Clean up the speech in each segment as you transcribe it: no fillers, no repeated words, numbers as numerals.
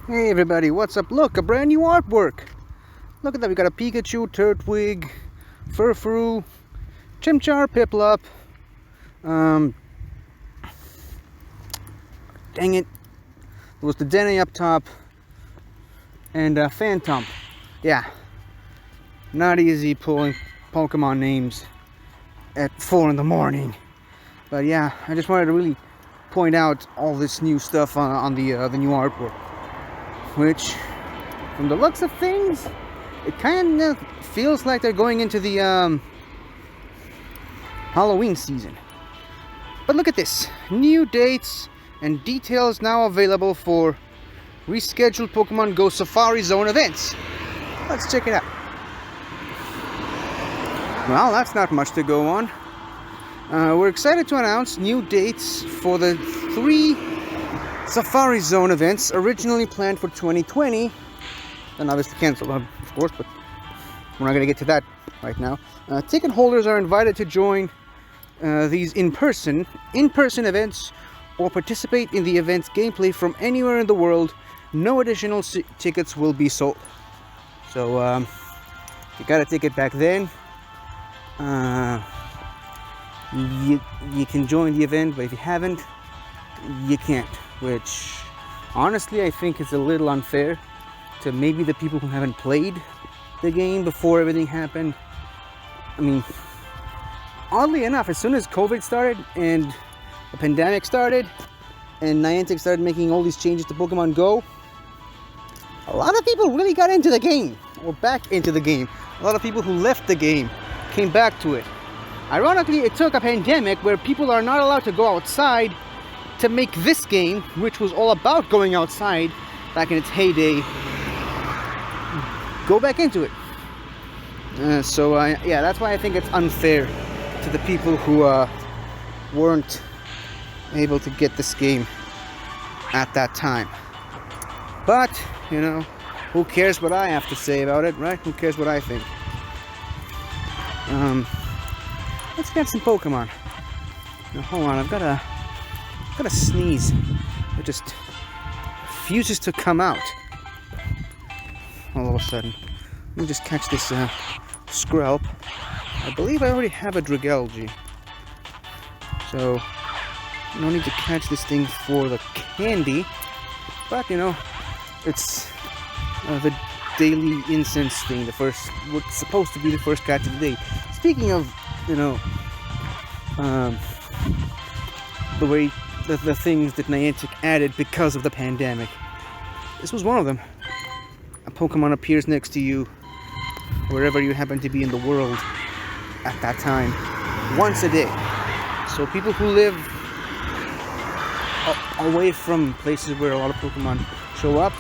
Hey everybody, what's up? Look, a brand new artwork. Look at that, we got a Pikachu, Turtwig, Furfrou, Chimchar, Piplup, dang it, there was the Dene up top, and Phantom. Yeah, not easy pulling Pokemon names at 4 in the morning. But yeah, I just wanted to really point out all this new stuff on the new artwork, which, from the looks of things, it kind of feels like they're going into the Halloween season. But look at this, new dates and details now available for rescheduled Pokemon Go Safari Zone events. Let's check it out. Well, that's not much to go on. We're excited to announce new dates for the 3 Safari Zone events originally planned for 2020, and obviously canceled, of course, but we're not going to get to that right now. Ticket holders are invited to join these in-person events or participate in the event's gameplay from anywhere in the world. No additional tickets will be sold. So, if you got a ticket back then, you can join the event, but if you haven't, you can't, which honestly I think is a little unfair to maybe the people who haven't played the game before everything happened. I mean, oddly enough, as soon as COVID started and the pandemic started and Niantic started making all these changes to Pokemon Go, a lot of people really got into the game, or back into the game. A lot of people who left the game came back to it. Ironically, it took a pandemic where people are not allowed to go outside to make this game, which was all about going outside back in its heyday, go back into it. Yeah, that's why I think it's unfair to the people who weren't able to get this game at that time. But, you know, who cares what I have to say about it, right? Who cares what I think? Let's get some Pokemon. Now, hold on, I've got a sneeze. It just refuses to come out all of a sudden. Let me just catch this Skrelp. I believe I already have a Dragalge, so I don't need to catch this thing for the candy. But you know, it's the daily incense thing. What's supposed to be the first catch of the day. Speaking of, you know, the things that Niantic added because of the pandemic, this was one of them. A Pokemon appears next to you wherever you happen to be in the world at that time, once a day. So people who live away from places where a lot of Pokemon show up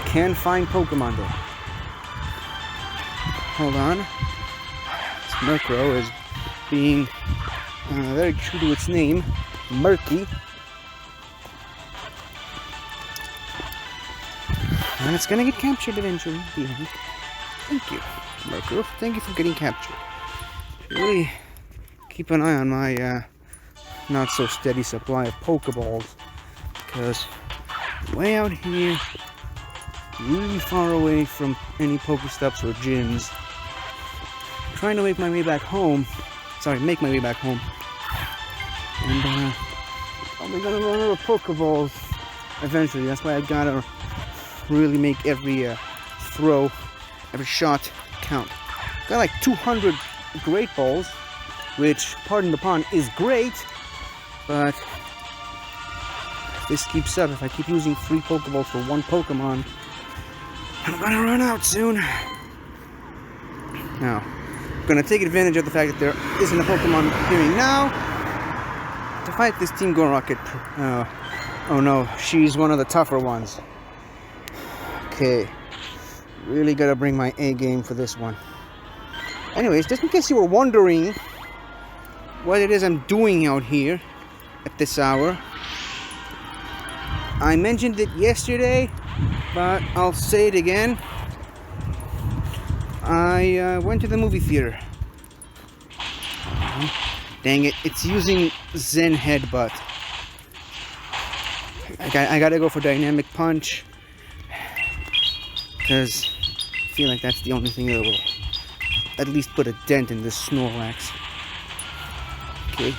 can find Pokemon there. Hold on. This Murkrow is being very true to its name, Murky. And it's gonna get captured eventually. Thank you, Murkrow. Thank you for getting captured. Really keep an eye on my not so steady supply of Pokeballs, because way out here, really far away from any Pokestops or gyms, trying to make my way back home. Make my way back home. And I'm gonna run out of Pokeballs eventually. That's why I gotta really make every throw, every shot count. Got like 200 Great Balls, which, pardon the pun, is great, but if this keeps up, if I keep using 3 Pokeballs for 1 Pokemon, I'm gonna run out soon. Now, I'm gonna take advantage of the fact that there isn't a Pokemon appearing now to fight this Team Go Rocket. Oh no, she's one of the tougher ones. Okay, really gotta bring my A game for this one. Anyways, just in case you were wondering what it is I'm doing out here at this hour, I mentioned it yesterday, but I'll say it again. I went to the movie theater. Dang it, it's using Zen Headbutt. I gotta go for Dynamic Punch, because I feel like that's the only thing that will at least put a dent in this Snorlax. Okay.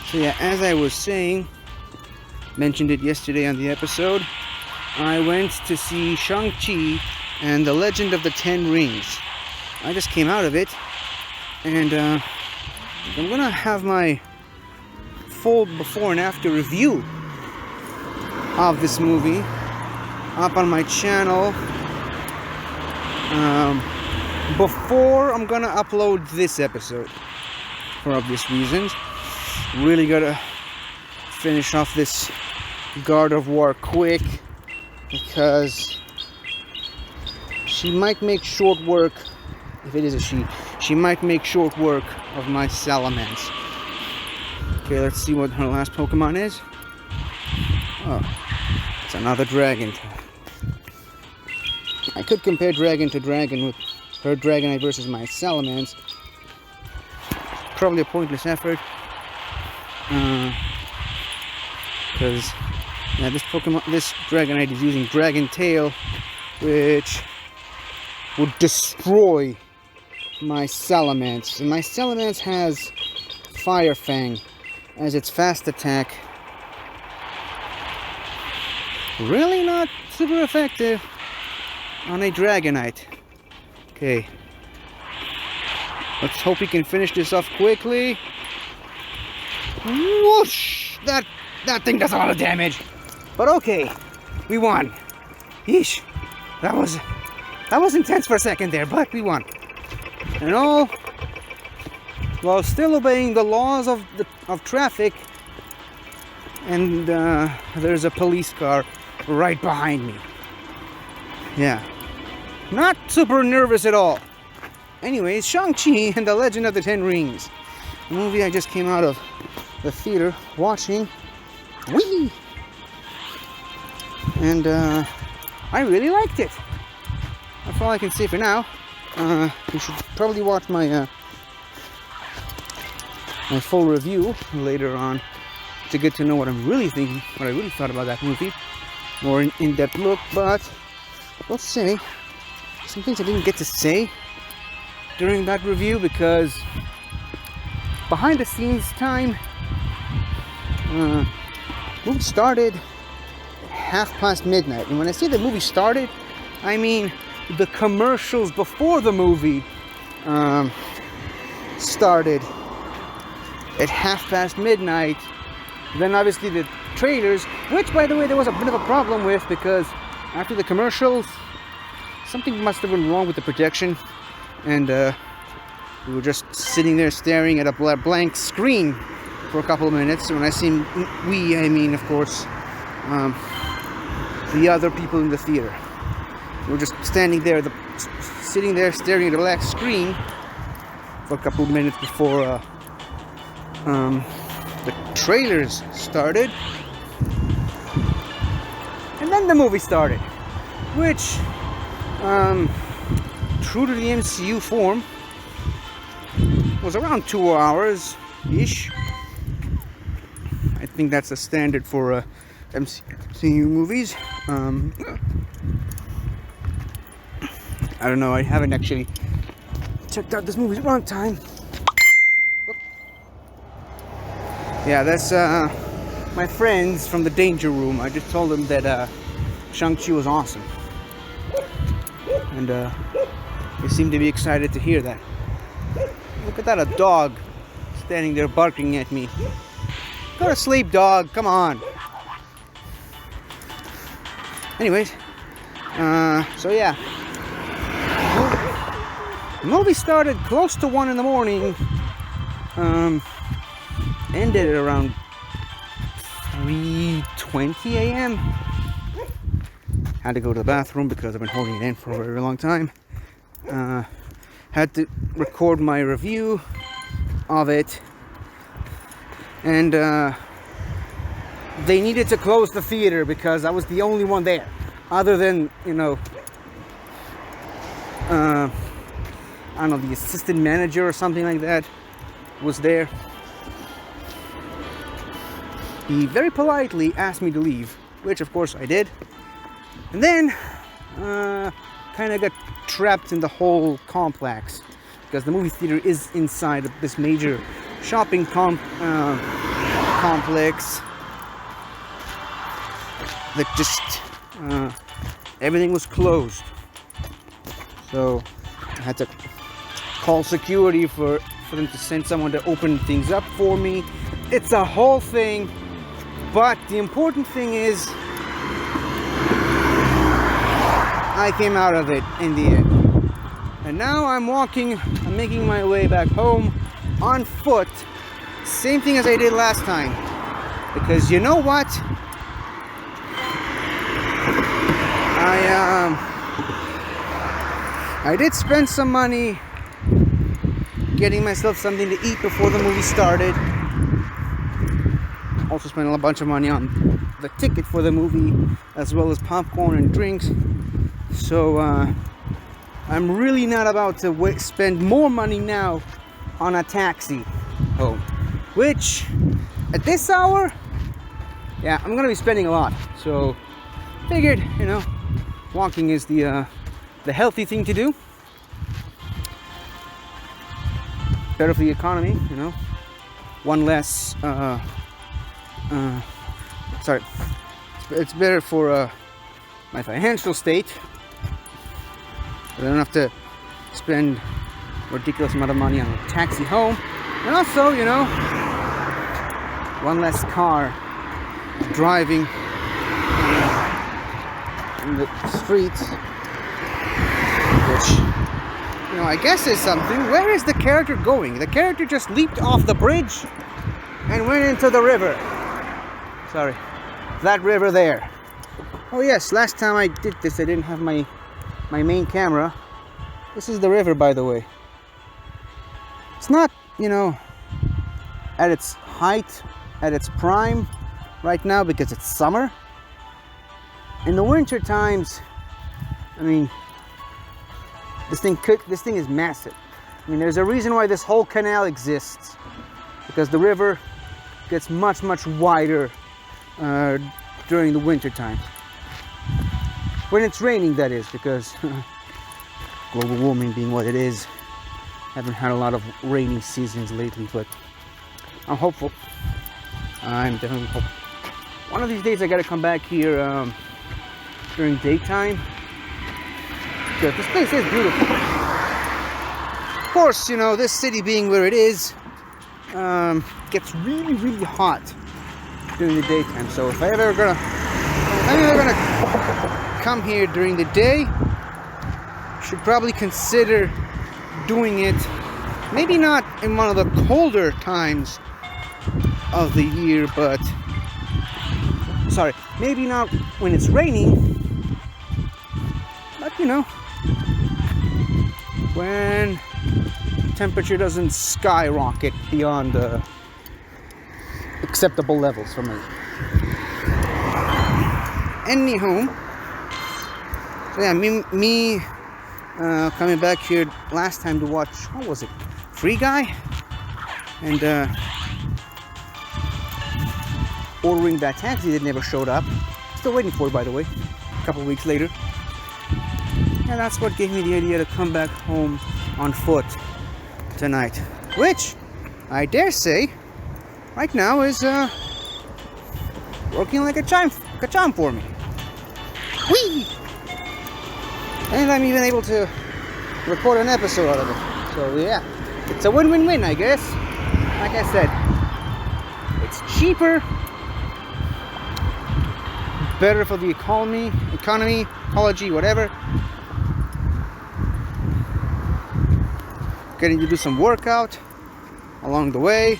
So yeah, as I was saying, mentioned it yesterday on the episode, I went to see Shang-Chi and the Legend of the Ten Rings. I just came out of it, and I'm gonna have my full before and after review of this movie up on my channel before I'm gonna upload this episode, for obvious reasons. Really gotta finish off this God of War quick, because she might make short work, if it is a she might make short work of my Salamence. Okay, let's see what her last Pokemon is. Oh, it's another dragon. I could compare dragon to dragon with her Dragonite versus my Salamence. Probably a pointless effort. Because yeah, this Dragonite is using Dragon Tail, which would destroy my Salamence. And my Salamence has Fire Fang as its fast attack. Really not super effective on a Dragonite. Okay. Let's hope we can finish this off quickly. Whoosh! That thing does a lot of damage. But okay, we won. Yeesh. That was intense for a second there, but we won. And all while still obeying the laws of traffic. And there's a police car right behind me. Yeah. Not super nervous at all. Anyways, Shang-Chi and the Legend of the Ten Rings. A movie I just came out of the theater watching. Whee! And I really liked it. That's all I can say for now. You should probably watch my my full review later on to get to know what I'm really thinking, what I really thought about that movie. More in-depth look, but let's say some things I didn't get to say during that review, because behind the scenes time, movie started at midnight. And when I say the movie started, I mean the commercials before the movie started at midnight. Then obviously the trailers, which by the way there was a bit of a problem with, because after the commercials something must have been wrong with the projection, and we were just sitting there staring at a blank screen for a couple of minutes. When I say we, I mean, of course, the other people in the theater. We were just standing there, sitting there staring at a black screen for a couple of minutes before the trailers started. And then the movie started, which, true to the MCU form, was around 2 hours-ish. I think that's the standard for MCU movies. I don't know, I haven't actually checked out this movie's runtime. Yeah, that's my friends from the Danger Room. I just told them that Shang-Chi was awesome. And they seem to be excited to hear that. Look at that, a dog standing there barking at me. Go to sleep, dog, come on. Anyways, so yeah. The movie started close to 1 in the morning. Ended at around 3:20 a.m. Had to go to the bathroom because I've been holding it in for a very long time. Had to record my review of it, and they needed to close the theater because I was the only one there, other than, you know, I don't know, the assistant manager or something like that was there. he very politely asked me to leave, which of course I did. And then, kind of got trapped in the whole complex, because the movie theater is inside of this major shopping complex that just everything was closed. So I had to call security for them to send someone to open things up for me. It's a whole thing, but the important thing is I came out of it in the end. And now I'm making my way back home on foot. Same thing as I did last time. Because you know what? I did spend some money getting myself something to eat before the movie started. Also spent a bunch of money on the ticket for the movie, as well as popcorn and drinks. So I'm really not about to spend more money now on a taxi home. Which, at this hour, yeah, I'm gonna be spending a lot. So figured, you know, walking is the healthy thing to do. Better for the economy, you know. One less, sorry. It's better for my financial state. I don't have to spend a ridiculous amount of money on a taxi home. And also, you know, one less car driving in the streets, which, you know, I guess is something. Where is the character going? The character just leaped off the bridge and went into the river. Sorry, that river there. Oh yes, last time I did this, I didn't have my main camera. This is the river, by the way. It's not, you know, at its height, at its prime right now because it's summer. In the winter times, I mean, this thing is massive. I mean, there's a reason why this whole canal exists, because the river gets much wider during the winter time. When it's raining, that is, because global warming being what it is, haven't had a lot of rainy seasons lately, but I'm hopeful. I'm definitely hopeful. One of these days I gotta come back here during daytime, because this place is beautiful. Of course, you know, this city being where it is, gets really hot during the daytime. So if I'm ever gonna come here during the day, should probably consider doing it maybe not in one of the colder times of the year, but sorry, maybe not when it's raining, but you know, when temperature doesn't skyrocket beyond the acceptable levels for me. Anywho, so yeah, me coming back here last time to watch, what was it, Free Guy, and ordering that taxi that never showed up. Still waiting for it, by the way, a couple of weeks later. And that's what gave me the idea to come back home on foot tonight, which I dare say right now is working like a charm for me. Whee! And I'm even able to record an episode out of it. So yeah, it's a win-win-win, I guess. Like I said, it's cheaper, better for the economy, ecology, whatever. Getting to do some workout along the way,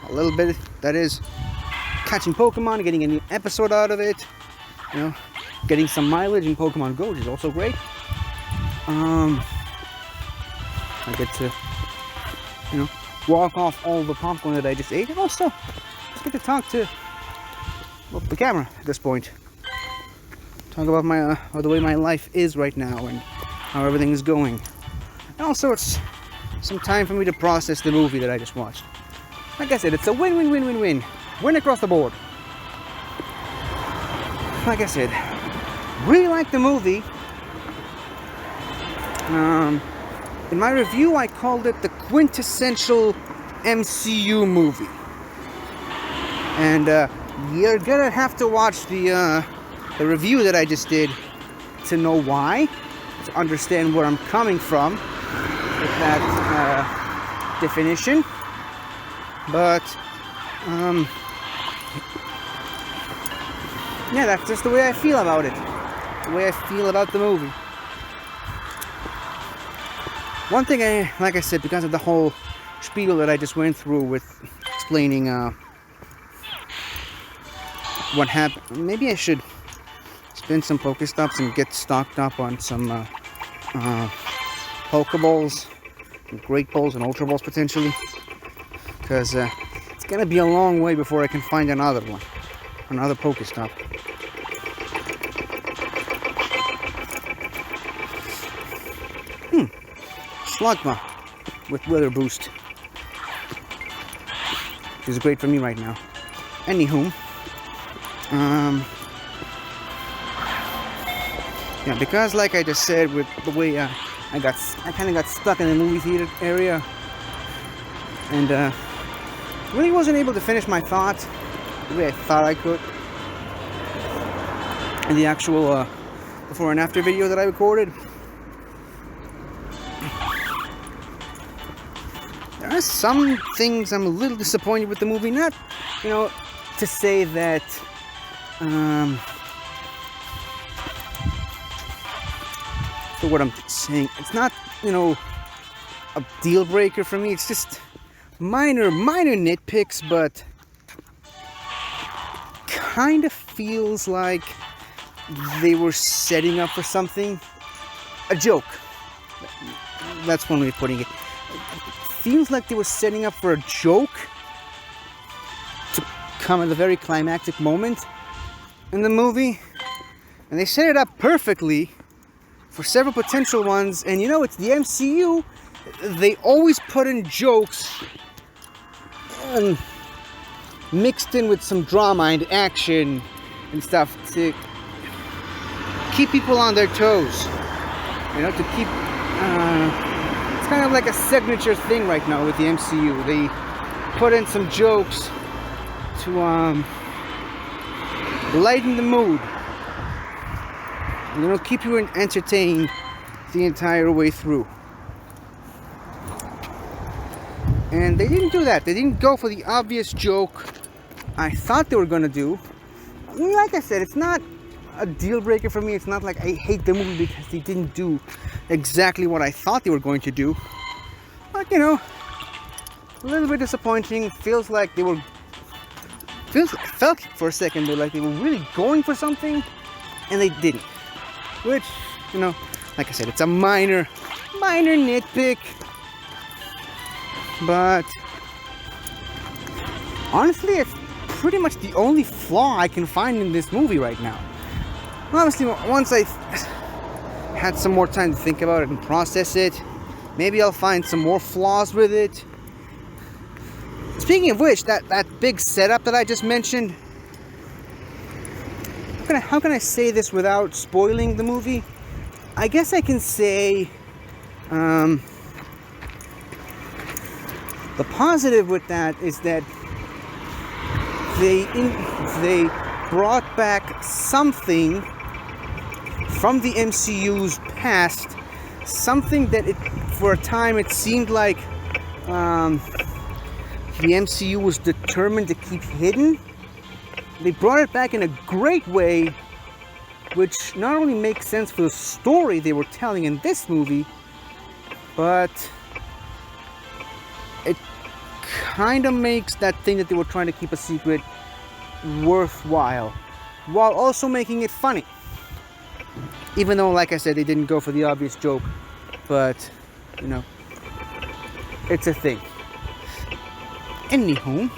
a little bit, that is, catching Pokemon, getting a new episode out of it, you know, getting some mileage in Pokemon Go, which is also great. I get to, you know, walk off all the popcorn that I just ate, and also just get to talk to the camera at this point. Talk about my the way my life is right now and how everything is going. And also, it's some time for me to process the movie that I just watched. Like I said, it's a win-win-win-win-win. win across the board. Like I said, really liked the movie. In my review, I called it the quintessential MCU movie. And you're gonna have to watch the review that I just did to know why, to understand where I'm coming from with that definition. But yeah, that's just the way I feel about it. The way I feel about the movie. One thing like I said, because of the whole spiel that I just went through with explaining what happened, maybe I should spin some Pokestops and get stocked up on some Pokeballs, and Great Balls, and Ultra Balls potentially. Because it's gonna be a long way before I can find another one, another Pokestop. Slugma with Weather Boost, which is great for me right now. Anywho, yeah, because like I just said, with the way I kind of got stuck in the movie theater area, and really wasn't able to finish my thoughts the way I thought I could in the actual before and after video that I recorded. There are some things I'm a little disappointed with the movie. Not, you know, to say that for what I'm saying, it's not, you know, a deal breaker for me. It's just minor nitpicks, but kind of feels like they were setting up for something, a joke. That's one way of putting it. Feels like they were setting up for a joke to come at a very climactic moment in the movie, and they set it up perfectly for several potential ones. And you know, it's the MCU, they always put in jokes and mixed in with some drama and action and stuff to keep people on their toes, you know, to keep it's kind of like a signature thing right now with the MCU. They put in some jokes to lighten the mood, you know, keep you entertained the entire way through. And they didn't do that. They didn't go for the obvious joke I thought they were gonna do. Like I said, it's not a deal breaker for me. It's not like I hate the movie because they didn't do exactly what I thought they were going to do. But you know, a little bit disappointing. Feels like they were felt for a second they like they were really going for something, and they didn't. Which, you know, like I said, it's a minor nitpick. But honestly, it's pretty much the only flaw I can find in this movie right now. Obviously, once I had some more time to think about it and process it, maybe I'll find some more flaws with it. Speaking of which, that big setup that I just mentioned, how can I say this without spoiling the movie? I guess I can say the positive with that is that they brought back something from the MCU's past, something that for a time it seemed like the MCU was determined to keep hidden. They brought it back in a great way, which not only makes sense for the story they were telling in this movie, but it kind of makes that thing that they were trying to keep a secret worthwhile, while also making it funny. Even though, like I said, they didn't go for the obvious joke, but, you know, it's a thing. Anywho,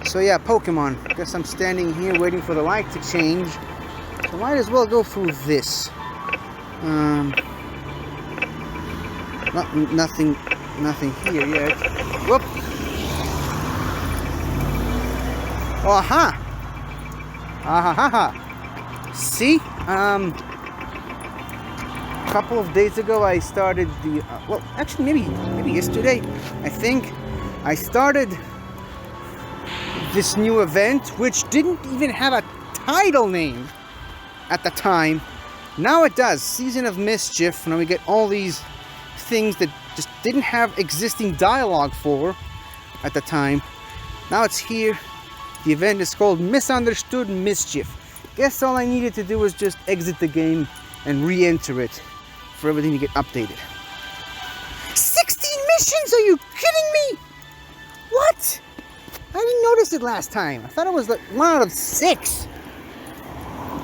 so yeah, Pokemon. Guess I'm standing here waiting for the light to change, so might as well go through this. Nothing here yet. Whoop! Aha! See? A couple of days ago I started the... well, actually maybe yesterday, I think. I started this new event, which didn't even have a title name at the time. Now it does. Season of Mischief. Now we get all these things that just didn't have existing dialogue for at the time. Now it's here. The event is called Misunderstood Mischief. Guess all I needed to do was just exit the game and re-enter it for everything to get updated. 16 missions? Are you kidding me? What? I didn't notice it last time. I thought it was like 1 out of 6.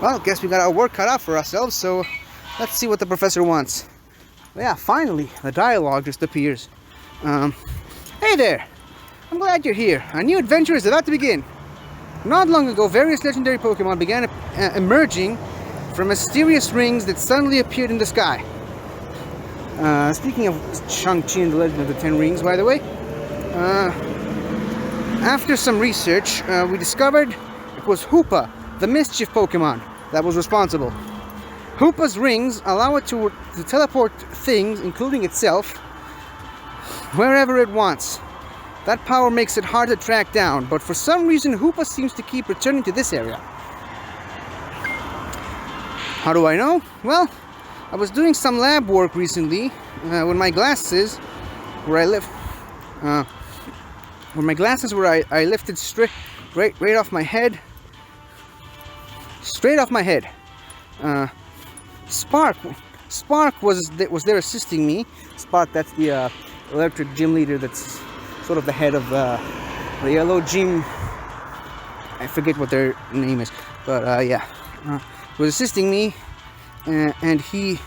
Well, guess we got our work cut out for ourselves, so let's see what the professor wants. Well, yeah, finally, the dialogue just appears. Hey there! I'm glad you're here. A new adventure is about to begin. Not long ago, various legendary Pokemon began emerging from mysterious rings that suddenly appeared in the sky. Speaking of Shang-Chi and the Legend of the Ten Rings, by the way, after some research, we discovered it was Hoopa, the Mischief Pokemon, that was responsible. Hoopa's rings allow it to teleport things, including itself, wherever it wants. That power makes it hard to track down, but for some reason Hoopa seems to keep returning to this area. How do I know? Well, I was doing some lab work recently when my glasses, where I lifted right off my head. Straight off my head. Spark was there assisting me. Spark, that's the electric gym leader that's sort of the head of the yellow gym. I forget what their name is, but yeah, was assisting me, and he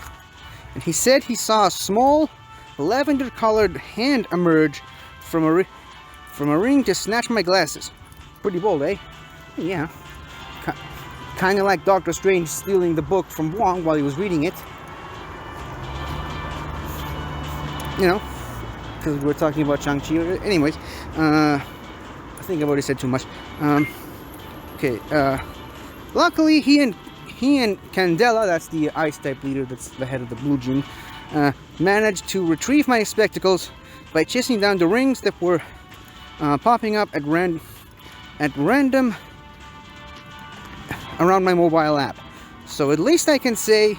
said he saw a small lavender-colored hand emerge from a ring to snatch my glasses. Pretty bold, eh? Yeah. Kind of like Doctor Strange stealing the book from Wong while he was reading it. You know, because we're talking about Shang-Chi. Anyways, I think I've already said too much. Okay, luckily he and Candela, that's the ice-type leader, that's the head of the blue gym, managed to retrieve my spectacles by chasing down the rings that were popping up at random around my mobile app. So at least I can say,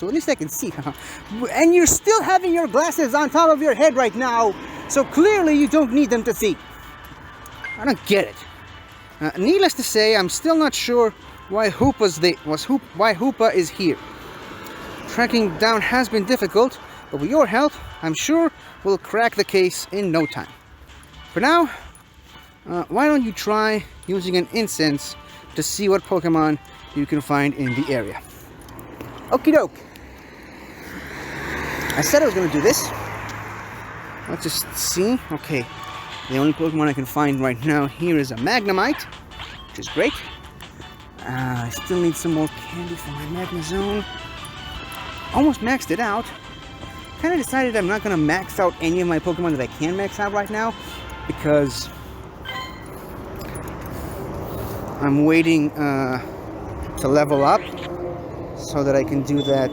see. And you're still having your glasses on top of your head right now, so clearly you don't need them to see. I don't get it. Needless to say, I'm still not sure why Hoopa is here. Tracking down has been difficult, but with your help, I'm sure we'll crack the case in no time. For now, why don't you try using an incense to see what Pokemon you can find in the area. Okie doke. I said I was going to do this. Let's just see. Okay. The only Pokemon I can find right now here is a Magnemite, which is great. I still need some more candy for my Magnezone. Almost maxed it out. Kind of decided I'm not going to max out any of my Pokemon that I can max out right now, because I'm waiting to level up so that I can do that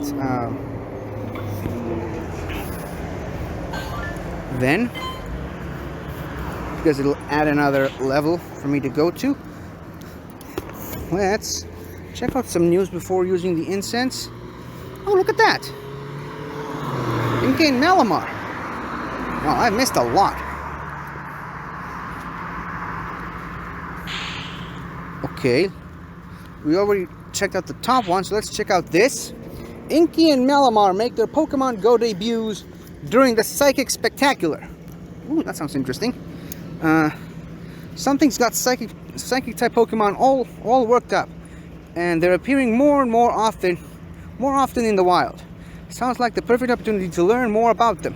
then, because it'll add another level for me to go to. Let's check out some news before using the incense. Oh, look at that! In-game Malamar. Well, I missed a lot. Okay, we already checked out the top one, so let's check out this. Inky and Malamar make their Pokemon Go debuts during the Psychic Spectacular. Ooh, that sounds interesting. Something's got Psychic type Pokemon all worked up, and they're appearing more and more often in the wild. Sounds like the perfect opportunity to learn more about them.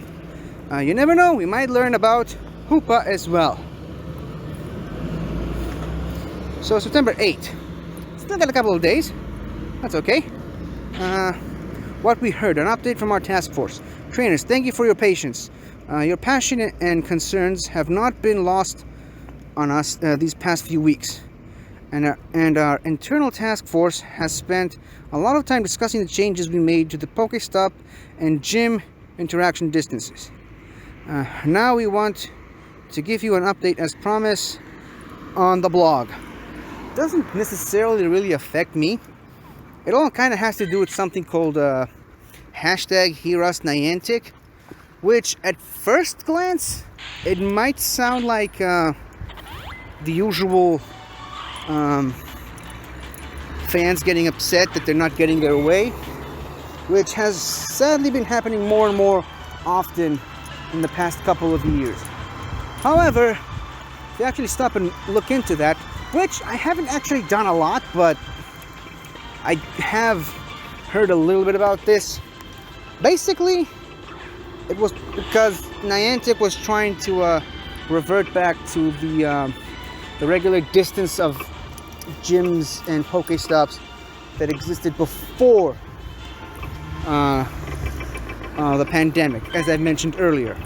You never know, we might learn about Hoopa as well. So September 8th. Still got a couple of days. That's okay. What we heard, an update from our task force. Trainers, thank you for your patience. Your passion and concerns have not been lost on us these past few weeks. and our internal task force has spent a lot of time discussing the changes we made to the Pokestop and gym interaction distances. Now we want to give you an update as promised on the blog. Doesn't necessarily really affect me. It all kind of has to do with something called hashtag #HearUsNiantic, which at first glance it might sound like the usual fans getting upset that they're not getting their way, which has sadly been happening more and more often in the past couple of years. However, if you actually stop and look into that, which I haven't actually done a lot, but I have heard a little bit about this. Basically, it was because Niantic was trying to revert back to the regular distance of gyms and Pokestops that existed before the pandemic, as I mentioned earlier.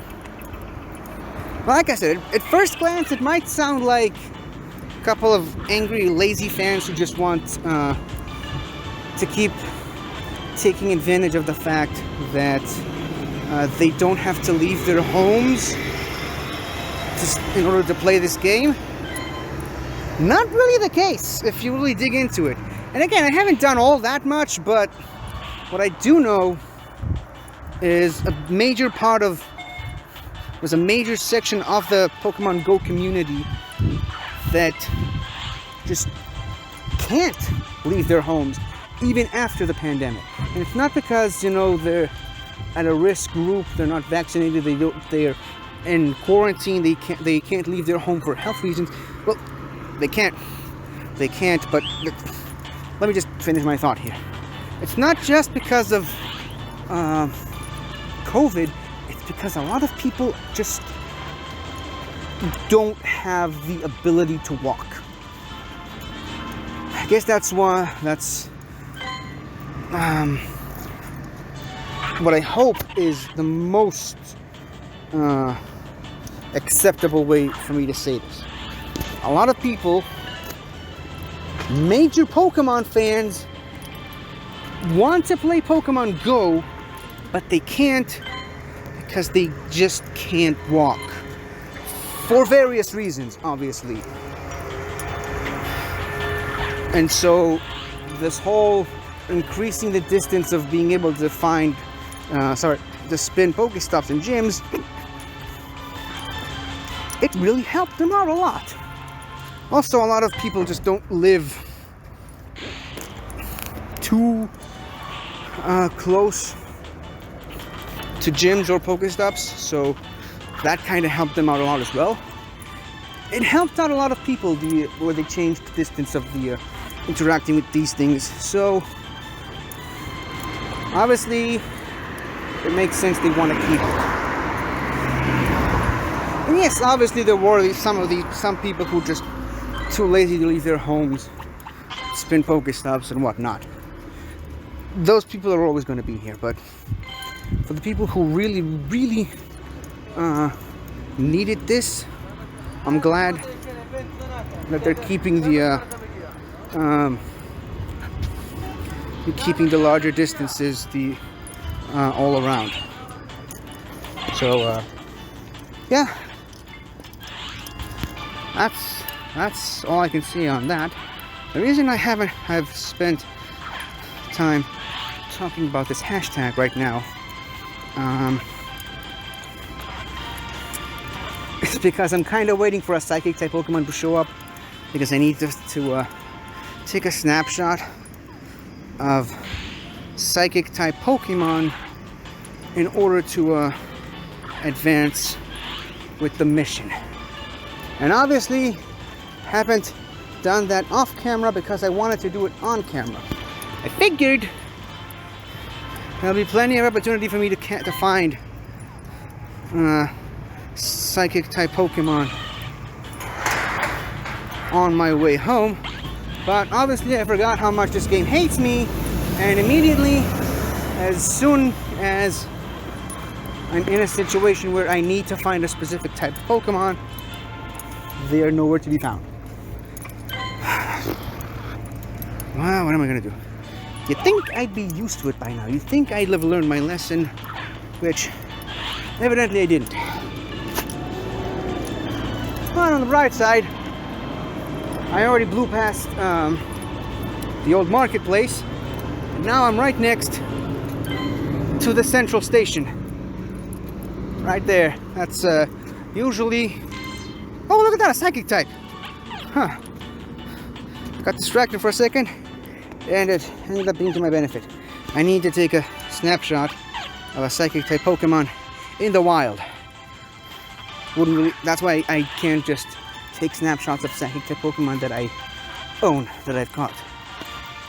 Like I said, at first glance, it might sound like a couple of angry, lazy fans who just want to keep taking advantage of the fact that they don't have to leave their homes in order to play this game. Not really the case, if you really dig into it. And again, I haven't done all that much, but what I do know is a major section of the Pokemon Go community that just can't leave their homes even after the pandemic. And it's not because, you know, they're at a risk group, they're not vaccinated, they're in quarantine, they can't leave their home for health reasons. Well, they can't, but let me just finish my thought here. It's not just because of COVID, it's because a lot of people just don't have the ability to walk. I guess that's what I hope is the most acceptable way for me to say this. A lot of people, major Pokemon fans, want to play Pokemon Go, but they can't because they just can't walk. For various reasons, obviously. And so, this whole increasing the distance of being able to find, to spin Pokestops and gyms, it really helped them out a lot. Also, a lot of people just don't live too close to gyms or Pokestops, so that kind of helped them out a lot as well. It helped out a lot of people where they changed the distance of the interacting with these things. So obviously, it makes sense they want to keep it. And yes, obviously there were some people who just too lazy to leave their homes, spin Pokestops and whatnot. Those people are always going to be here, but for the people who really, really needed this, I'm glad that they're keeping the larger distances all around. So yeah, that's all I can say on that. The reason I've spent time talking about this hashtag right now it's because I'm kind of waiting for a psychic type Pokemon to show up, because I need to take a snapshot of psychic type Pokemon in order to advance with the mission. And obviously haven't done that off camera because I wanted to do it on camera. I figured there'll be plenty of opportunity for me to find psychic type Pokemon on my way home, but obviously I forgot how much this game hates me, and immediately, as soon as I'm in a situation where I need to find a specific type of Pokemon, they are nowhere to be found. Well, what am I gonna do? You'd think I'd be used to it by now. You'd think I'd have learned my lesson, which evidently I didn't. But on the bright side, I already blew past the old marketplace. And now I'm right next to the central station. Right there. That's usually... Oh, look at that, a psychic type. Huh. Got distracted for a second, and it ended up being to my benefit. I need to take a snapshot of a psychic type Pokemon in the wild. Wouldn't really, that's why I can't just take snapshots of psychic type Pokemon that I own, that I've caught,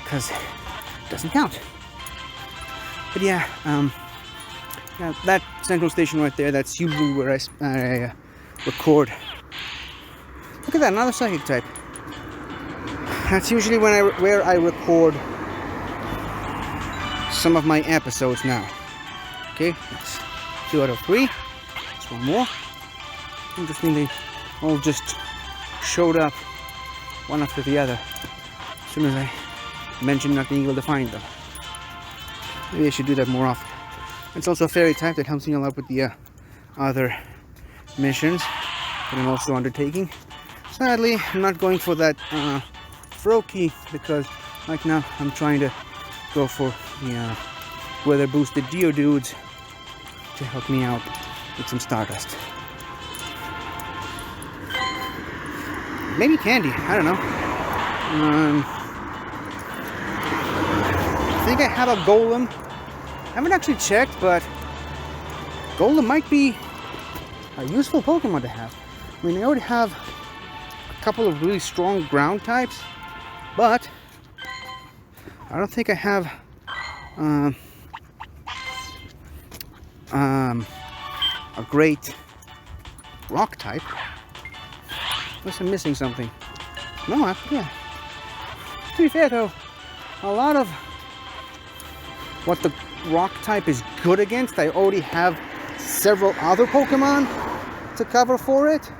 because it doesn't count. But yeah, that central station right there, that's usually where I record. Look at that, another psychic type. That's usually where I record some of my episodes now. Okay, that's 2 out of 3. Just one more. Interesting, they all just showed up one after the other as soon as I mentioned not being able to find them. Maybe I should do that more often. It's also a fairy type that helps me a lot with the other missions that I'm also undertaking. Sadly, I'm not going for that Froakie because right now I'm trying to go for the weather boosted Geodudes to help me out with some Stardust. Maybe candy, I don't know. I think I have a Golem. I haven't actually checked, but Golem might be a useful Pokemon to have. I mean, I already have a couple of really strong ground types, but I don't think I have a great rock type. Unless I'm missing something. No, yeah. To be fair though, a lot of what the rock type is good against, I already have several other Pokemon to cover for it.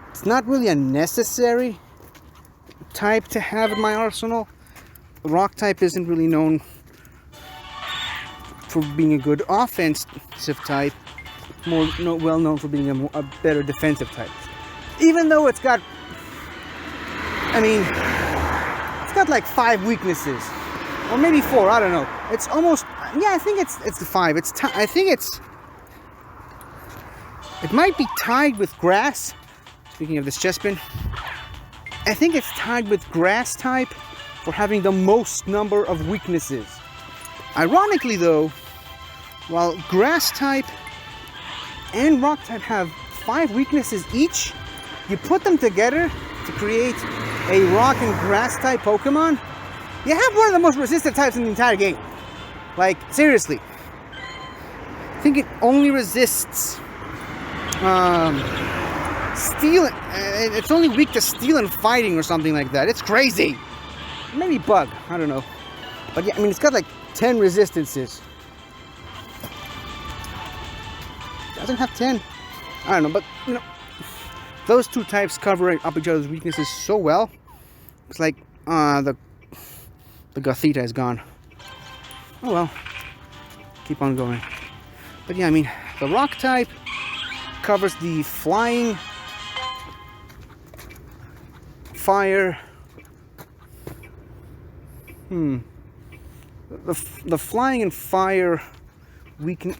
It's not really a necessary type to have in my arsenal. The rock type isn't really known for being a good offensive type, more well known for being a better defensive type. Even though it's got, I mean, it's got like 5 weaknesses, or maybe 4. I don't know. It's almost, yeah, I think it's 5. I think it might be tied with grass. Speaking of this Chespin, I think it's tied with grass type for having the most number of weaknesses. Ironically though, while grass type and rock type have 5 weaknesses each, you put them together to create a rock and grass type Pokemon, you have one of the most resistant types in the entire game. Like, seriously. I think it only resists steel. It's only weak to steel and fighting or something like that. It's crazy. Maybe bug, I don't know. But yeah, I mean, it's got like 10 resistances. Doesn't have 10. I don't know, but you know, those two types cover up each other's weaknesses so well. It's like the Gothita is gone. Oh well, keep on going. But yeah, I mean, the rock type covers the flying, fire, the flying and fire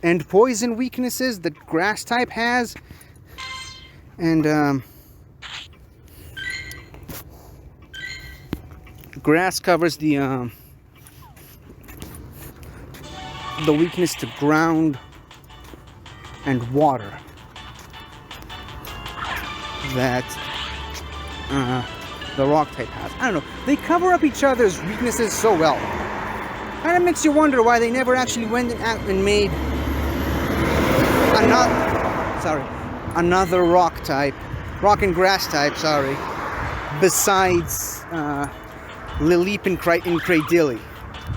and poison weaknesses that grass type has, and grass covers the weakness to ground and water that the rock type has. I don't know. They cover up each other's weaknesses so well. Kind of makes you wonder why they never actually went out and made another rock type, rock and grass type, sorry, besides Lileep and Cradily,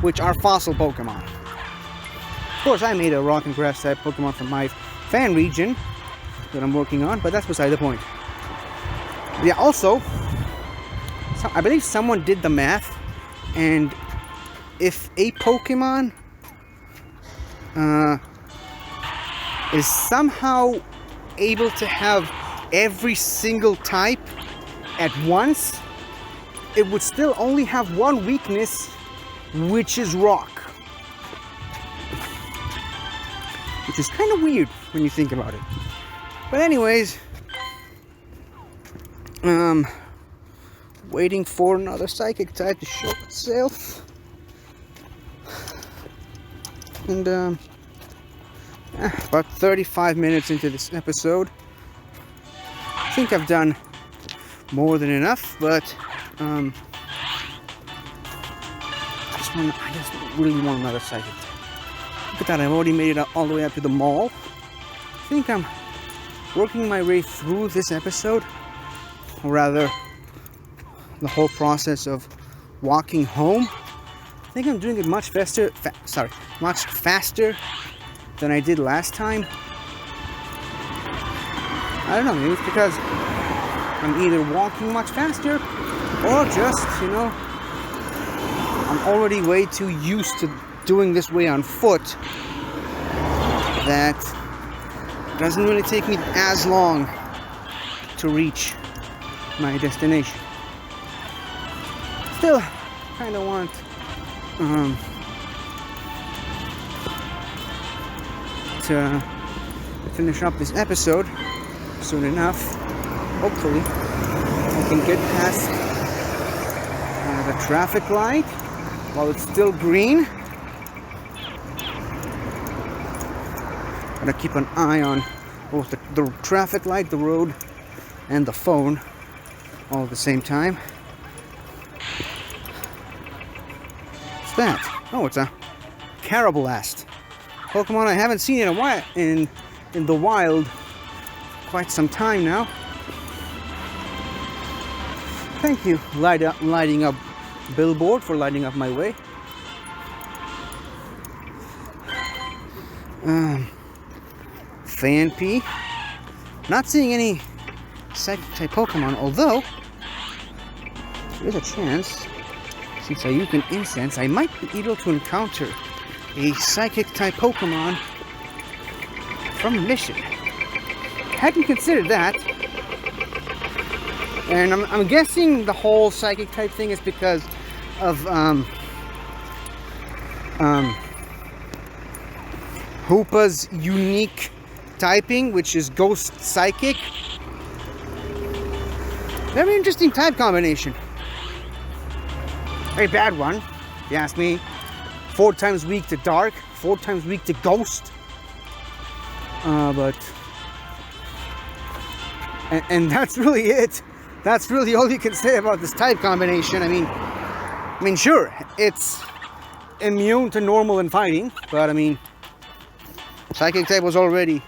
which are fossil Pokemon. Of course, I made a rock and grass type Pokemon from my fan region that I'm working on, but that's beside the point. Yeah, also, I believe someone did the math And if a Pokemon is somehow able to have every single type at once, it would still only have one weakness, which is rock. Which is kind of weird when you think about it. But anyways, waiting for another psychic type to show itself. And about 35 minutes into this episode. I think I've done more than enough, but I just really want another psychic. Look at that, I've already made it all the way up to the mall. I think I'm working my way through this episode, or rather the whole process of walking home. I think I'm doing it much faster than I did last time. I don't know, maybe it's because I'm either walking much faster or just, you know, I'm already way too used to doing this way on foot that it doesn't really take me as long to reach my destination. Still, kind of want to finish up this episode soon enough. Hopefully I can get past the traffic light while it's still green. Gotta keep an eye on both the traffic light, the road, and the phone all at the same time. What's that? Oh, it's a Carablast. Pokemon I haven't seen in a while, in the wild, quite some time now. Thank you, lighting up billboard, for lighting up my way. Fanpy. Not seeing any psychic type Pokemon, although there's a chance, since I used an incense, I might be able to encounter a psychic type Pokemon from a mission. Hadn't considered that. And I'm guessing the whole psychic type thing is because of Hoopa's unique typing, which is Ghost Psychic. Very interesting type combination. Very bad one, if you ask me. 4 times weak to Dark, 4 times weak to Ghost. And that's really it. That's really all you can say about this type combination. I mean, sure, it's immune to normal and fighting, but I mean, Psychic type was already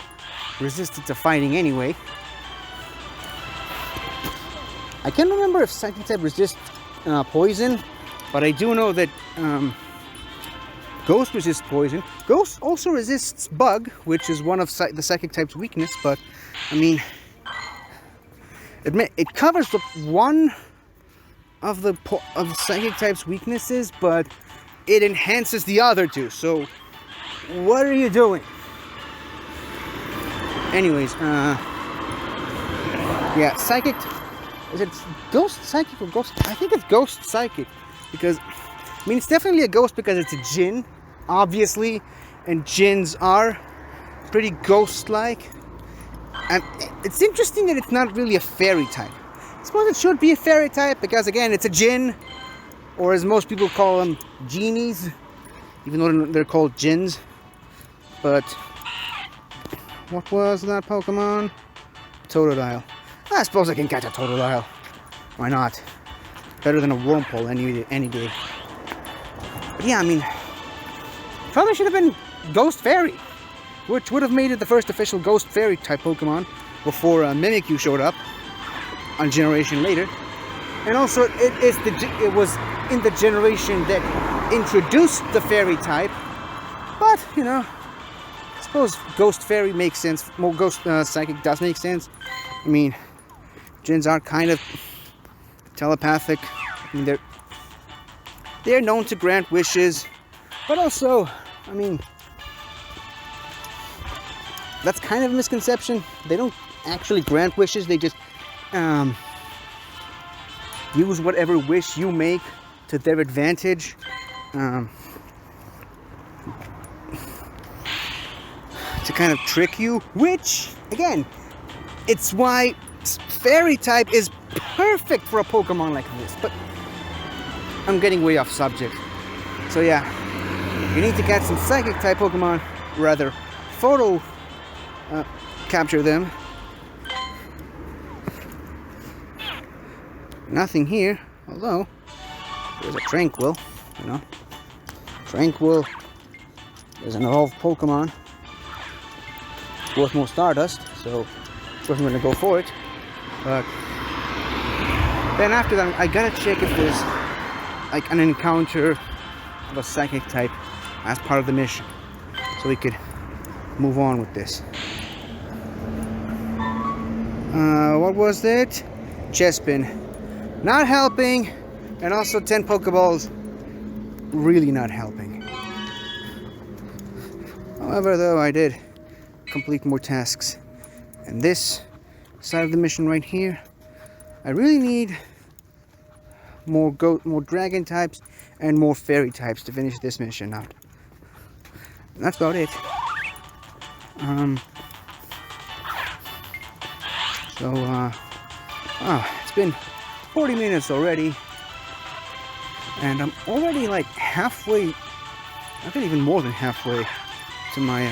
resistant to fighting anyway. I can't remember if Psychic type resists poison, but I do know that Ghost resists poison. Ghost also resists Bug, which is one of the Psychic type's weakness, but I mean, it covers one of the Psychic type's weaknesses, but it enhances the other two. So, what are you doing? Anyways, yeah, Psychic. Is it Ghost Psychic or Ghost? I think it's Ghost Psychic, because I mean, it's definitely a ghost because it's a Djinn, obviously, and Djinns are pretty ghost-like. And it's interesting that it's not really a fairy type. I suppose it should be a fairy type because, again, it's a Djinn, or as most people call them, genies, even though they're called Djinns. But what was that Pokemon? Totodile. I suppose I can catch a Totodile. Why not? Better than a Wurmple any day. But yeah, I mean, probably should have been Ghost Fairy, which would have made it the first official Ghost Fairy type Pokemon before Mimikyu showed up a generation later. And also, it was in the generation that introduced the Fairy type. But, you know, I suppose Ghost Fairy makes sense. Well, Ghost Psychic does make sense. I mean, Djinns are kind of telepathic. I mean, they're known to grant wishes, but also, I mean, that's kind of a misconception. They don't actually grant wishes, they just use whatever wish you make to their advantage. To kind of trick you, which, again, it's why Fairy type is perfect for a Pokemon like this. But I'm getting way off subject. So yeah, you need to catch some Psychic type Pokemon, rather photo capture them. Nothing here, although there's a Tranquil, you know. Tranquil is an evolved Pokemon. It's worth more Stardust, so of course I'm gonna go for it. But then after that, I gotta check if there's like an encounter of a Psychic type as part of the mission, so we could move on with this. What was that? Chespin. Not helping, and also 10 Pokeballs really not helping. However, though, I did complete more tasks. And this side of the mission right here, I really need more Dragon types and more Fairy types to finish this mission out. And that's about it. It's been 40 minutes already, and I'm already like halfway, I think even more than halfway to my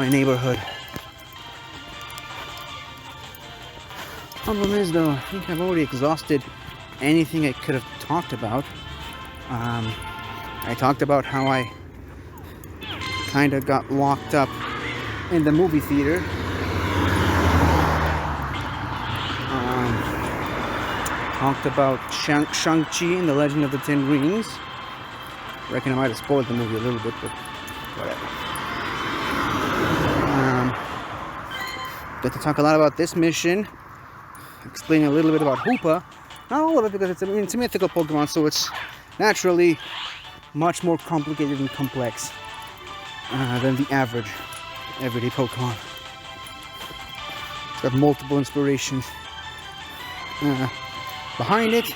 neighborhood. Problem is though, I think I've already exhausted anything I could have talked about. I talked about how I kind of got locked up in the movie theater. Talked about Shang-Chi and the Legend of the Ten Rings. I reckon I might have spoiled the movie a little bit, but whatever. Got to talk a lot about this mission. Explain a little bit about Hoopa. Not all of it, because it's a mythical Pokemon, so it's naturally much more complicated and complex than the average everyday Pokemon. It's got multiple inspirations behind it,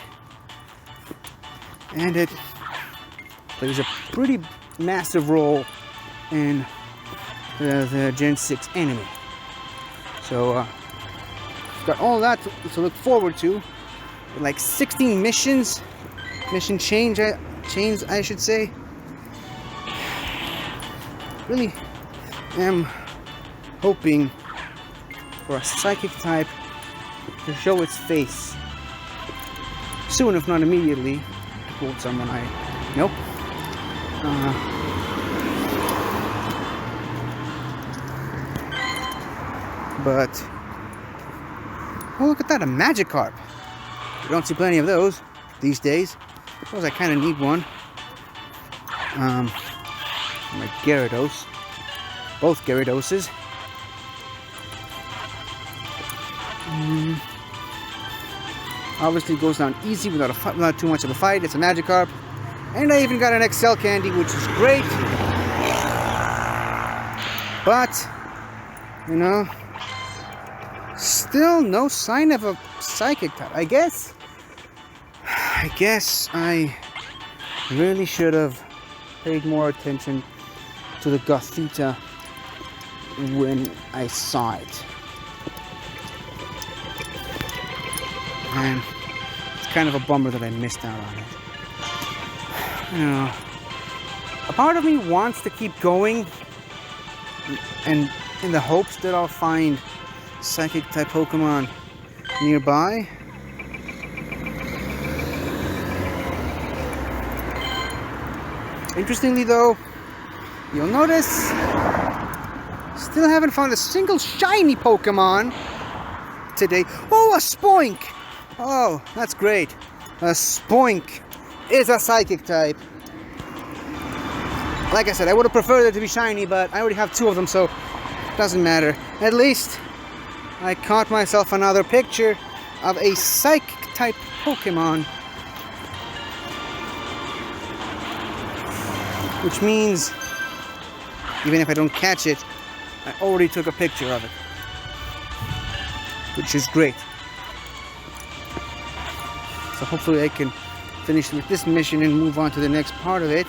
and it plays a pretty massive role in the Gen 6 anime. So got all that to look forward to. Like 16 mission chains I should say. Really am hoping for a Psychic type to show its face soon, if not immediately. Quote someone I know. But oh, look at that, a Magikarp. You don't see plenty of those these days. I suppose I kind of need one. My Gyarados. Both Gyaradoses. Obviously goes down easy without too much of a fight. It's a Magikarp. And I even got an XL candy, which is great. But, you know, still no sign of a Psychic type. I guess I really should have paid more attention to the Gothita when I saw it. And it's kind of a bummer that I missed out on it. You know, a part of me wants to keep going, and in the hopes that I'll find Psychic type Pokemon nearby. Interestingly though, you'll notice still haven't found a single shiny Pokemon today. Oh, a Spoink! Oh, that's great. A Spoink is a Psychic type. Like I said, I would have preferred it to be shiny, but I already have 2 of them, so it doesn't matter. At least I caught myself another picture of a Psychic type Pokemon. which means even if I don't catch it, I already took a picture of it, which is great. So hopefully I can finish with this mission and move on to the next part of it.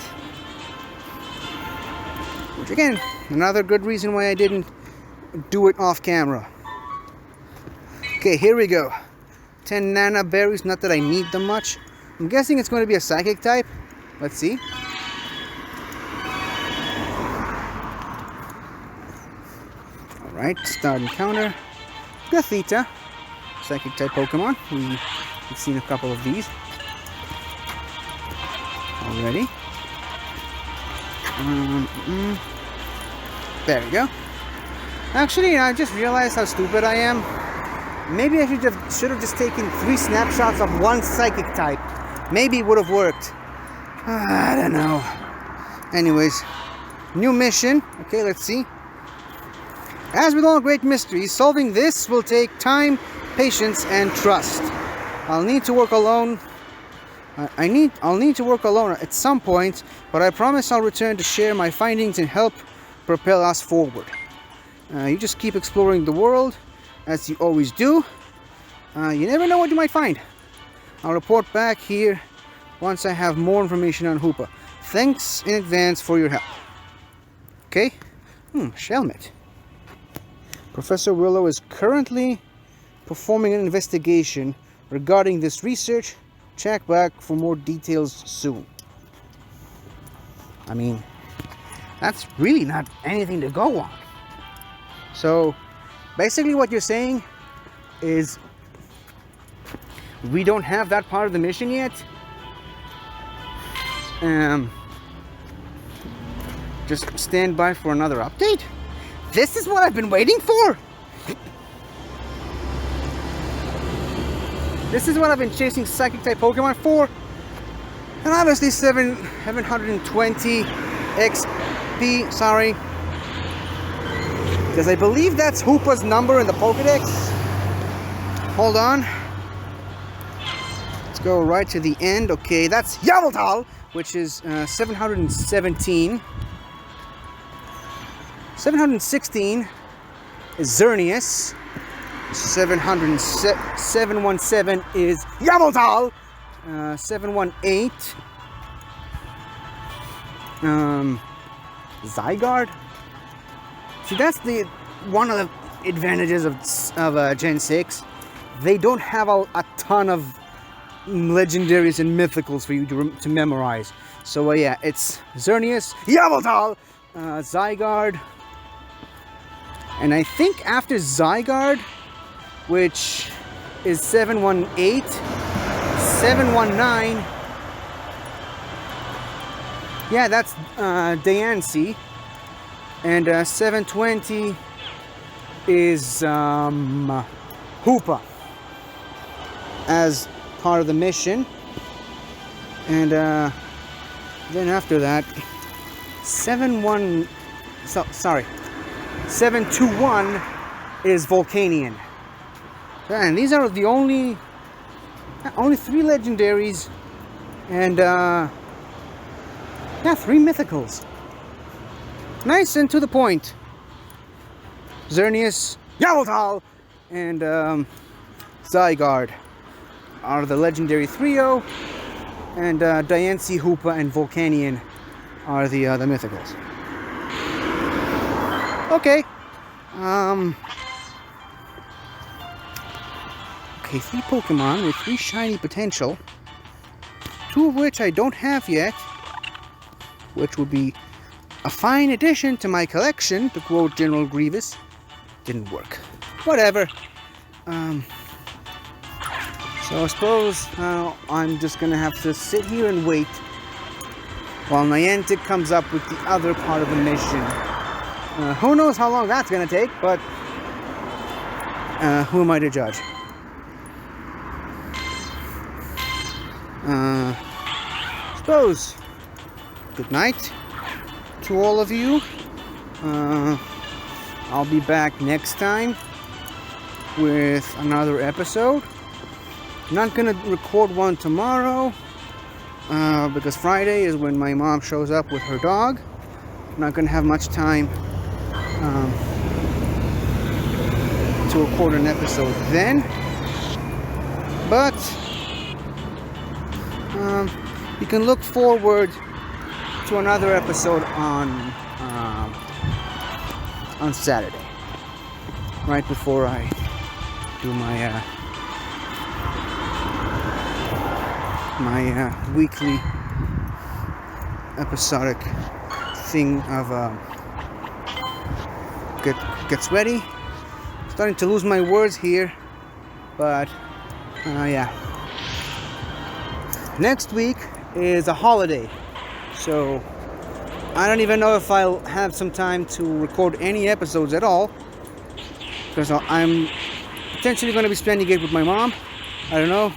Which again, another good reason why I didn't do it off camera. Okay, here we go. 10 nana berries, not that I need them much. I'm guessing it's going to be a psychic type. Let's see. Alright, start encounter. Gothita, psychic type Pokemon. We've seen a couple of these already. There we go. Actually, I just realized how stupid I am. Maybe I should have just taken 3 snapshots of one psychic type. Maybe it would have worked. I don't know. Anyways, new mission. Okay, let's see. As with all great mysteries, solving this will take time, patience, and trust. I'll need to work alone. I'll need to work alone at some point, but I promise I'll return to share my findings and help propel us forward. You just keep exploring the world, as you always do. You never know what you might find. I'll report back here once I have more information on Hoopa. Thanks in advance for your help. Okay? Shelmet. Professor Willow is currently performing an investigation regarding this research. Check back for more details soon. I mean, that's really not anything to go on. So, basically what you're saying is we don't have that part of the mission yet. Just stand by for another update. This is what I've been waiting for. This is what I've been chasing psychic type Pokemon for. And obviously 720 XP, sorry. Because I believe that's Hoopa's number in the Pokedex. Hold on. Let's go right to the end. Okay, that's Yveltal, which is 717. 716 is Xerneas. 717 is Yveltal. 718 Zygarde. See, that's one of the advantages of Gen 6. They don't have a ton of legendaries and mythicals for you to memorize. So yeah, it's Xerneas, Yveltal, Zygarde, and I think after Zygarde, which is 718, 719. Yeah, that's Diancie. And 720 is Hoopa as part of the mission. And then after that, 721 is Volcanion. And these are the only 3 legendaries and 3 mythicals. Nice and to the point. Xerneas, Yveltal, and Zygarde are the legendary trio, and Diancie, Hoopa, and Volcanion are the mythicals. Okay. Okay, 3 Pokemon with 3 shiny potential. 2 of which I don't have yet, which would be a fine addition to my collection, to quote General Grievous. Didn't work. Whatever. So I suppose I'm just gonna have to sit here and wait while Niantic comes up with the other part of the mission. Who knows how long that's gonna take, but who am I to judge? Suppose good night to all of you. I'll be back next time with another episode. Not gonna record one tomorrow because Friday is when my mom shows up with her dog. I'm not gonna have much time to record an episode then, but you can look forward to another episode on Saturday, right before I do my weekly episodic thing of gets ready. Starting to lose my words here, but yeah. Next week is a holiday, so I don't even know if I'll have some time to record any episodes at all, because I'm potentially going to be spending it with my mom. I don't know.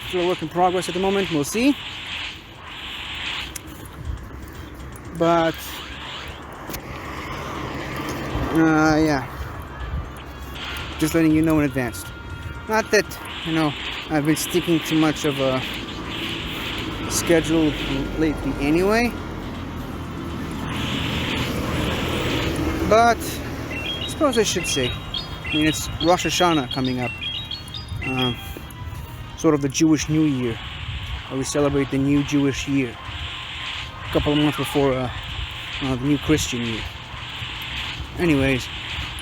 Still a work in progress at the moment. We'll see. But yeah, just letting you know in advance. Not that, I've been sticking too much of a schedule lately anyway, but I suppose I should say, it's Rosh Hashanah coming up, sort of the Jewish New Year, where we celebrate the new Jewish year, a couple of months before the new Christian year. Anyways,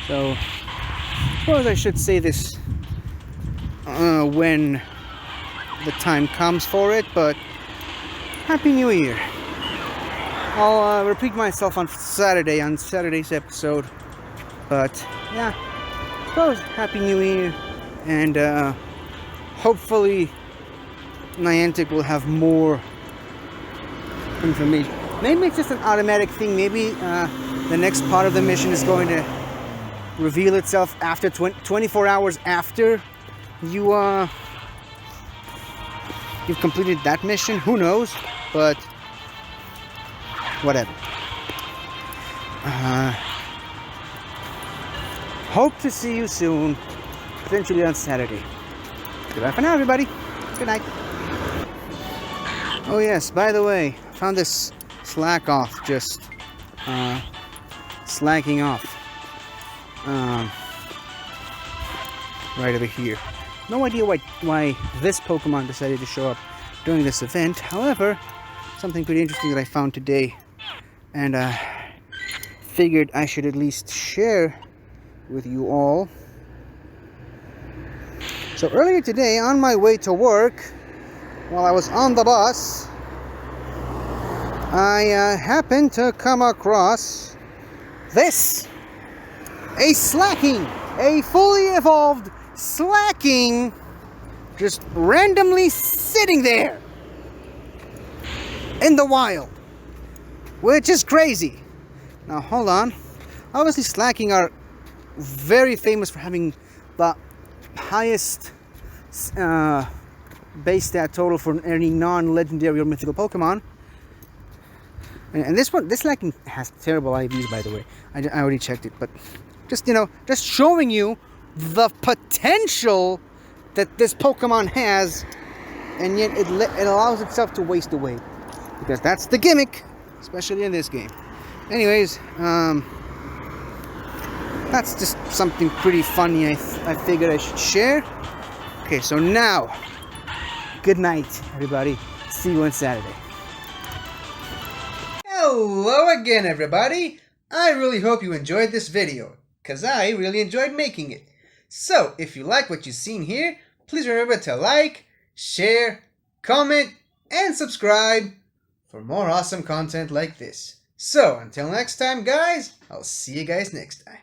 so I suppose I should say this when the time comes for it, but Happy New Year. I'll repeat myself on Saturday's episode, but yeah, I suppose Happy New Year, and hopefully Niantic will have more information. Maybe it's just an automatic thing. Maybe the next part of the mission is going to reveal itself after 24 hours after you've completed that mission. Who knows? But whatever. Hope to see you soon, potentially on Saturday. Goodbye for now, everybody. Good night. Oh yes, by the way, I found this slack off, just slacking off, right over here. No idea why this Pokemon decided to show up during this event. However, something pretty interesting that I found today, and figured I should at least share with you all. So earlier today, on my way to work, while I was on the bus, I happened to come across this. A fully evolved Slacking, just randomly sitting there in the wild, which is crazy. Now hold on. Obviously Slacking are very famous for having the highest base stat total for any non-legendary or mythical Pokemon. And this Slacking has terrible IVs, by the way. I already checked it, but just just showing you the potential that this Pokemon has, and yet it allows itself to waste away, because that's the gimmick, especially in this game. Anyways, that's just something pretty funny I figured I should share. Okay, so now, good night, everybody. See you on Saturday. Hello again, everybody. I really hope you enjoyed this video, because I really enjoyed making it. So, if you like what you've seen here, please remember to like, share, comment, and subscribe for more awesome content like this. So, until next time, guys, I'll see you guys next time.